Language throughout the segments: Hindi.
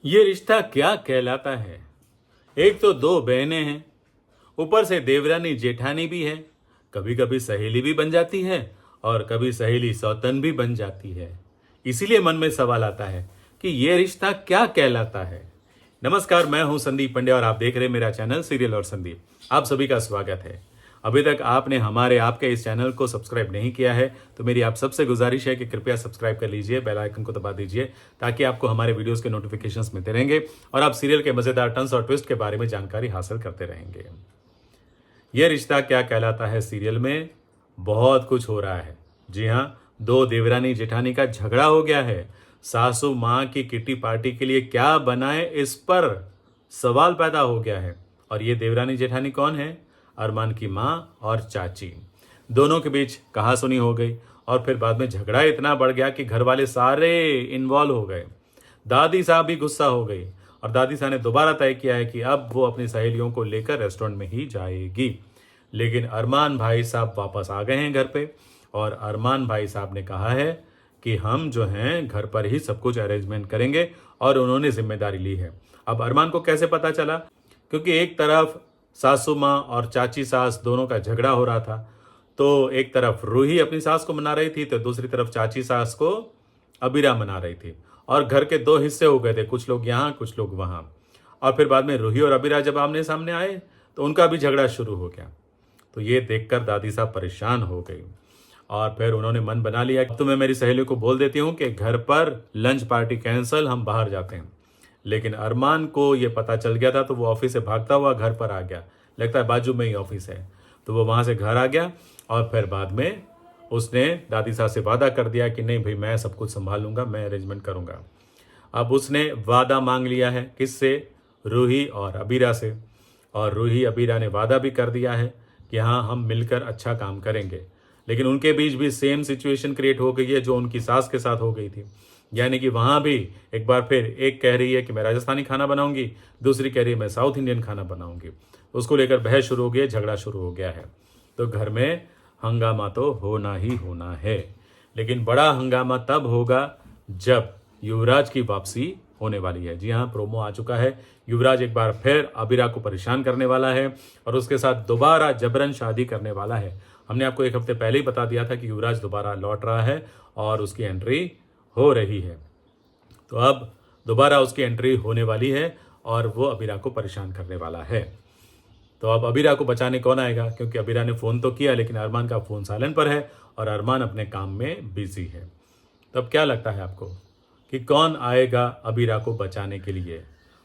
ये रिश्ता क्या कहलाता है। एक तो दो बहनें हैं, ऊपर से देवरानी जेठानी भी है। कभी कभी सहेली भी बन जाती है और कभी सहेली सौतन भी बन जाती है। इसीलिए मन में सवाल आता है कि ये रिश्ता क्या कहलाता है। नमस्कार, मैं हूं संदीप पंड्या और आप देख रहे हैं मेरा चैनल सीरियल और संदीप। आप सभी का स्वागत है। अभी तक आपने आपके इस चैनल को सब्सक्राइब नहीं किया है तो मेरी आप सबसे गुजारिश है कि कृपया सब्सक्राइब कर लीजिए, बेल आइकन को दबा दीजिए ताकि आपको हमारे वीडियोस के नोटिफिकेशंस मिलते रहेंगे और आप सीरियल के मजेदार टर्न्स और ट्विस्ट के बारे में जानकारी हासिल करते रहेंगे। यह रिश्ता क्या कहलाता है सीरियल में बहुत कुछ हो रहा है। जी हाँ, दो देवरानी जेठानी का झगड़ा हो गया है। सासू माँ की किट्टी पार्टी के लिए क्या बनाए, इस पर सवाल पैदा हो गया है। और ये देवरानी जेठानी कौन है? अरमान की माँ और चाची। दोनों के बीच कहासुनी हो गई और फिर बाद में झगड़ा इतना बढ़ गया कि घर वाले सारे इन्वॉल्व हो गए। दादी साहब भी गुस्सा हो गई और दादी साहब ने दोबारा तय किया है कि अब वो अपनी सहेलियों को लेकर रेस्टोरेंट में ही जाएगी। लेकिन अरमान भाई साहब वापस आ गए हैं घर पे और अरमान भाई साहब ने कहा है कि हम जो हैं घर पर ही सब कुछ अरेंजमेंट करेंगे और उन्होंने जिम्मेदारी ली है। अब अरमान को कैसे पता चला? क्योंकि एक तरफ सासू माँ और चाची सास दोनों का झगड़ा हो रहा था, तो एक तरफ रूही अपनी सास को मना रही थी तो दूसरी तरफ चाची सास को अबीरा मना रही थी और घर के दो हिस्से हो गए थे, कुछ लोग यहाँ कुछ लोग वहाँ। और फिर बाद में रूही और अबीरा जब आमने सामने आए तो उनका भी झगड़ा शुरू हो गया। तो ये देखकर दादी साहब परेशान हो गई और फिर उन्होंने मन बना लिया कि तो मैं मेरी सहेलियों को बोल देती हूँ कि घर पर लंच पार्टी कैंसिल, हम बाहर जाते हैं। लेकिन अरमान को ये पता चल गया था तो वो ऑफिस से भागता हुआ घर पर आ गया। लगता है बाजू में ही ऑफिस है, तो वो वहाँ से घर आ गया और फिर बाद में उसने दादी साहब से वादा कर दिया कि नहीं भाई, मैं सब कुछ संभाल लूँगा, मैं अरेंजमेंट करूँगा। अब उसने वादा मांग लिया है, किससे? रूही और अबीरा से। और रूही अबीरा ने वादा भी कर दिया है कि हाँ, हम मिलकर अच्छा काम करेंगे। लेकिन उनके बीच भी सेम सिचुएशन क्रिएट हो गई है जो उनकी सास के साथ हो गई थी। यानी कि वहाँ भी एक बार फिर एक कह रही है कि मैं राजस्थानी खाना बनाऊंगी, दूसरी कह रही है मैं साउथ इंडियन खाना बनाऊंगी। उसको लेकर बहस शुरू हो गई है, झगड़ा शुरू हो गया है। तो घर में हंगामा तो होना ही होना है। लेकिन बड़ा हंगामा तब होगा जब युवराज की वापसी होने वाली है। जी हाँ, प्रोमो आ चुका है। युवराज एक बार फिर अबीरा को परेशान करने वाला है और उसके साथ दोबारा जबरन शादी करने वाला है। हमने आपको एक हफ्ते पहले ही बता दिया था कि युवराज दोबारा लौट रहा है और उसकी एंट्री हो रही है। तो अब दोबारा उसकी एंट्री होने वाली है और वो अबीरा को परेशान करने वाला है। तो अब अबीरा को बचाने कौन आएगा? क्योंकि अबीरा ने फ़ोन तो किया लेकिन अरमान का फ़ोन साइलेंट पर है और अरमान अपने काम में बिजी है। तो अब क्या लगता है आपको कि कौन आएगा अबीरा को बचाने के लिए?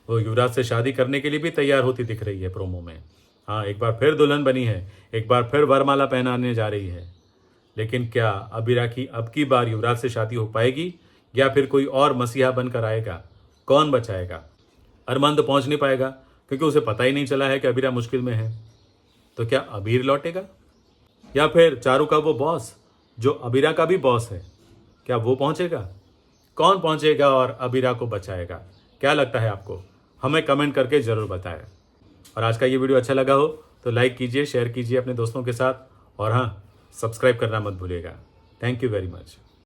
वो युवराज से शादी करने के लिए भी तैयार होती दिख रही है प्रोमो में। हाँ, एक बार फिर दुल्हन बनी है, एक बार फिर वरमाला पहनाने जा रही है। लेकिन क्या अबीरा की अब की बार युवराज से शादी हो पाएगी या फिर कोई और मसीहा बनकर आएगा? कौन बचाएगा? अरमान तो पहुंच नहीं पाएगा क्योंकि उसे पता ही नहीं चला है कि अबीरा मुश्किल में है। तो क्या अबीर लौटेगा या फिर चारू का वो बॉस जो अबीरा का भी बॉस है, क्या वो पहुंचेगा? कौन पहुंचेगा और अबीरा को बचाएगा? क्या लगता है आपको? हमें कमेंट करके जरूर बताएं। और आज का ये वीडियो अच्छा लगा हो तो लाइक कीजिए, शेयर कीजिए अपने दोस्तों के साथ और हाँ, सब्सक्राइब करना मत भूलिएगा। Thank you very much.